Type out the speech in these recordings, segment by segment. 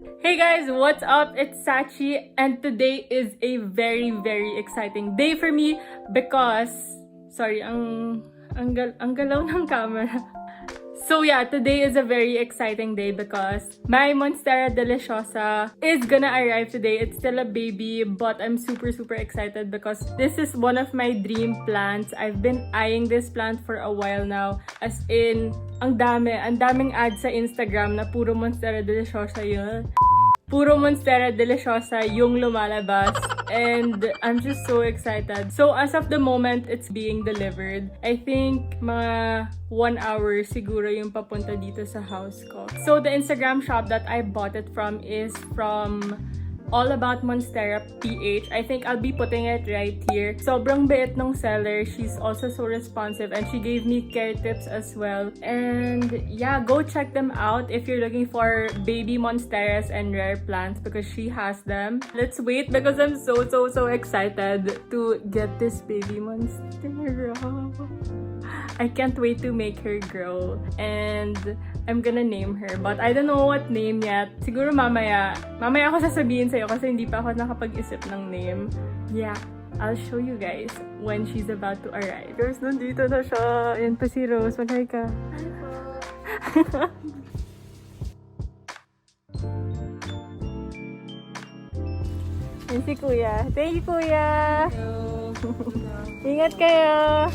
Hey guys, what's up? It's Sachi and today is a very exciting day for me because sorry, ang galaw ng camera. So yeah, today is a very exciting day because my Monstera Deliciosa is gonna arrive today. It's still a baby, but I'm super excited because this is one of my dream plants. I've been eyeing this plant for a while now. As in, ang daming ads sa Instagram na puro Monstera Deliciosa yun. Puro Monstera Deliciosa yung lumalabas. And I'm just so excited. So as of the moment, it's being delivered. I think mga 1 hour siguro yung papunta dito sa house ko. So the Instagram shop that I bought it from is from All About Monstera PH. I think I'll be putting it right here. Sobrang bait ng seller. She's also so responsive and she gave me care tips as well. And yeah, go check them out if you're looking for baby monsteras and rare plants because she has them. Let's wait because I'm so excited to get this baby monstera. I can't wait to make her grow and I'm gonna name her, but I don't know what name yet. Siguro mamaya ako sasabihin sa'yo kasi hindi pa ako nakapag-isip ng name. Yeah, I'll show you guys when she's about to arrive. Guys, nandito na siya. Ayan pa si Rose. Mag-hi ka. Hi po. Yan si Kuya. Thank you, Kuya. Hello. Ingat kayo.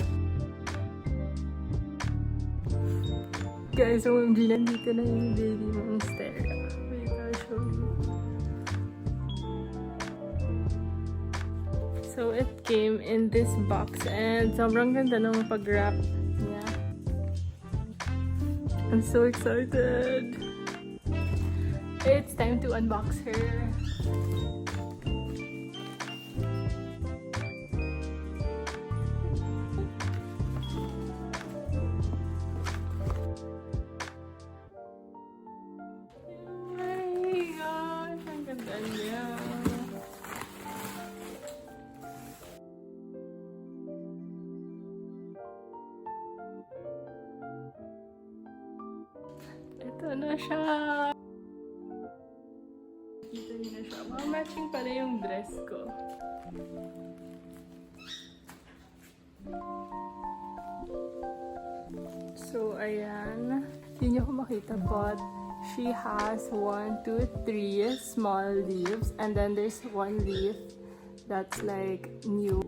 Guys, OMG, nandito na yung baby monstera. Wait, I'll show you. So, it came in this box and sobrang ganda ng pag-wrap niya. I'm so excited. It's time to unbox her. Ito na siya. Kita niyo na siya. Wow, matching pala yung dress ko. So, ayan. Hindi niyo ko makita, but she has 1, 2, 3 small leaves. And then there's one leaf that's like new.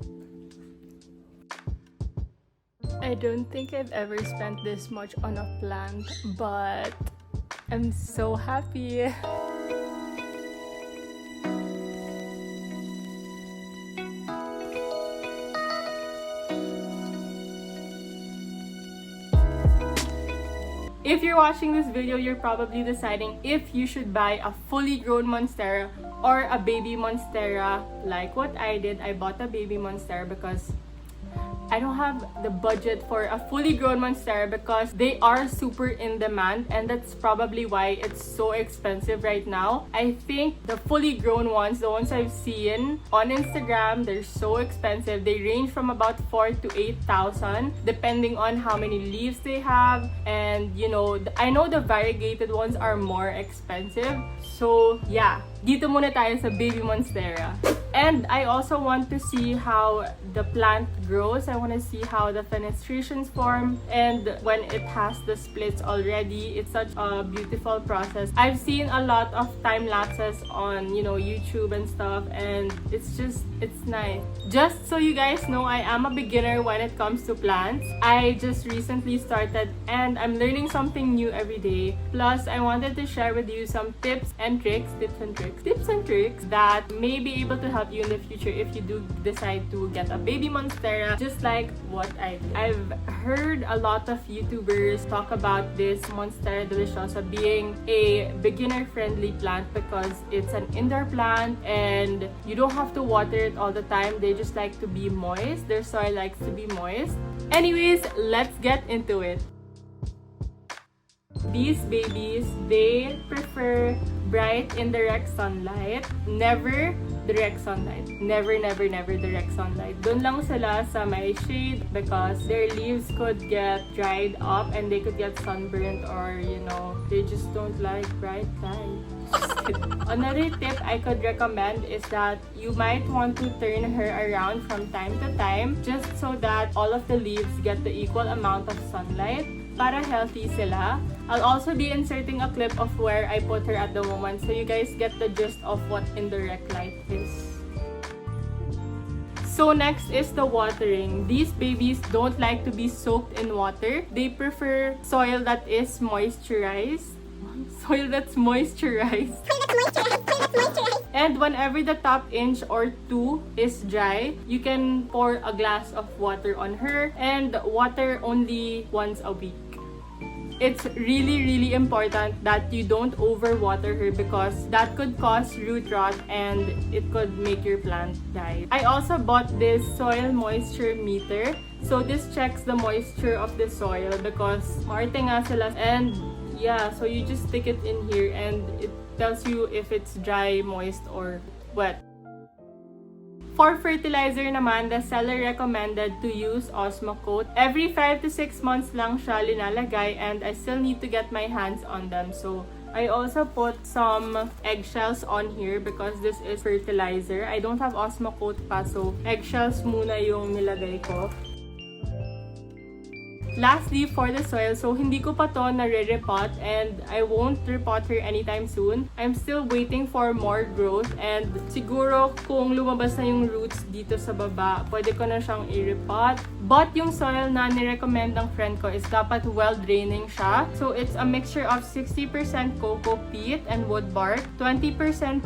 I don't think I've ever spent this much on a plant, but I'm so happy. If you're watching this video, you're probably deciding if you should buy a fully grown monstera or a baby monstera. Like what I did, I bought a baby monstera because I don't have the budget for a fully grown monstera because they are super in demand and that's probably why it's so expensive right now. I think the fully grown ones, the ones I've seen on Instagram, they're so expensive. They range from about 4,000 to 8,000 depending on how many leaves they have. And you know, I know the variegated ones are more expensive. So yeah, dito muna tayo sa baby monstera. And I also want to see how the plant grows. I want to see how the fenestrations form. And when it has the splits already, it's such a beautiful process. I've seen a lot of time lapses on, you know, YouTube and stuff. And it's nice. Just so you guys know, I am a beginner when it comes to plants. I just recently started and I'm learning something new every day. Plus, I wanted to share with you some tips and tricks that may be able to help you in the future if you do decide to get a baby monstera, just like what I did. I've heard a lot of YouTubers talk about this Monstera Deliciosa being a beginner-friendly plant because it's an indoor plant and you don't have to water it all the time. They just like to be moist. Their soil likes to be moist. Anyways, let's get into it. These babies, they prefer bright indirect sunlight, never direct sunlight. Never direct sunlight. Doon lang sila sa may shade because their leaves could get dried up and they could get sunburned, or you know, they just don't like bright light. Another tip I could recommend is that you might want to turn her around from time to time just so that all of the leaves get the equal amount of sunlight para healthy sila. I'll also be inserting a clip of where I put her at the moment so you guys get the gist of what indirect light is. So next is the watering. These babies don't like to be soaked in water. They prefer soil that is moisturized. Soil that's moisturized. And whenever the top inch or two is dry, you can pour a glass of water on her and water only once a week. It's really important that you don't overwater her because that could cause root rot and it could make your plant die. I also bought this soil moisture meter. So this checks the moisture of the soil because maarte nga sila. And yeah, so you just stick it in here and it tells you if it's dry, moist, or wet. For fertilizer naman, the seller recommended to use Osmocote. Every 5 to 6 months lang siya linalagay and I still need to get my hands on them. So I also put some eggshells on here because this is fertilizer. I don't have Osmocote pa, so eggshells muna yung nilagay ko. Lastly, for the soil, so hindi ko pa to nare-repot and I won't repot her anytime soon. I'm still waiting for more growth and siguro kung lumabas na yung roots dito sa baba, pwede ko na siyang i-repot. But yung soil na nirecommend ng friend ko is dapat well-draining siya. So it's a mixture of 60% coco peat and wood bark, 20%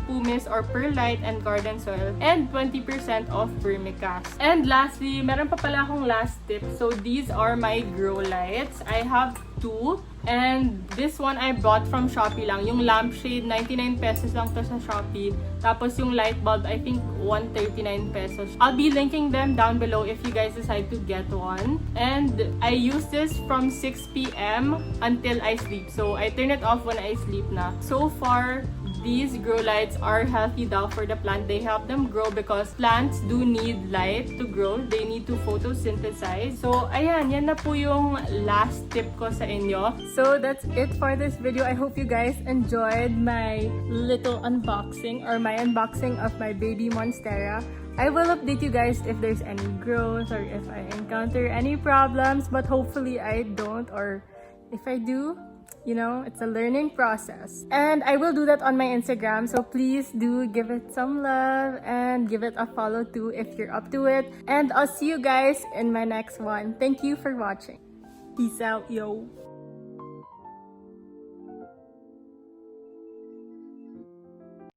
pumice or perlite and garden soil, and 20% of vermicast. And lastly, meron pa pala akong last tip. So these are my grow lights. I have two. And this one I bought from Shopee lang. Yung lampshade, 99 pesos lang to sa Shopee. Tapos yung light bulb, I think 139 pesos. I'll be linking them down below if you guys decide to get one. And I use this from 6 p.m. until I sleep. So I turn it off when I sleep na. So far, these grow lights are healthy daw for the plant. They help them grow because plants do need light to grow. They need to photosynthesize. So, ayan, yan na po yung last tip ko sa inyo. So, that's it for this video. I hope you guys enjoyed my little unboxing or my unboxing of my Baby Monstera. I will update you guys if there's any growth or if I encounter any problems, but hopefully I don't, or if I do, you know, it's a learning process. And I will do that on my Instagram, so please do give it some love and give it a follow too if you're up to it. And I'll see you guys in my next one. Thank you for watching. Peace out, yo.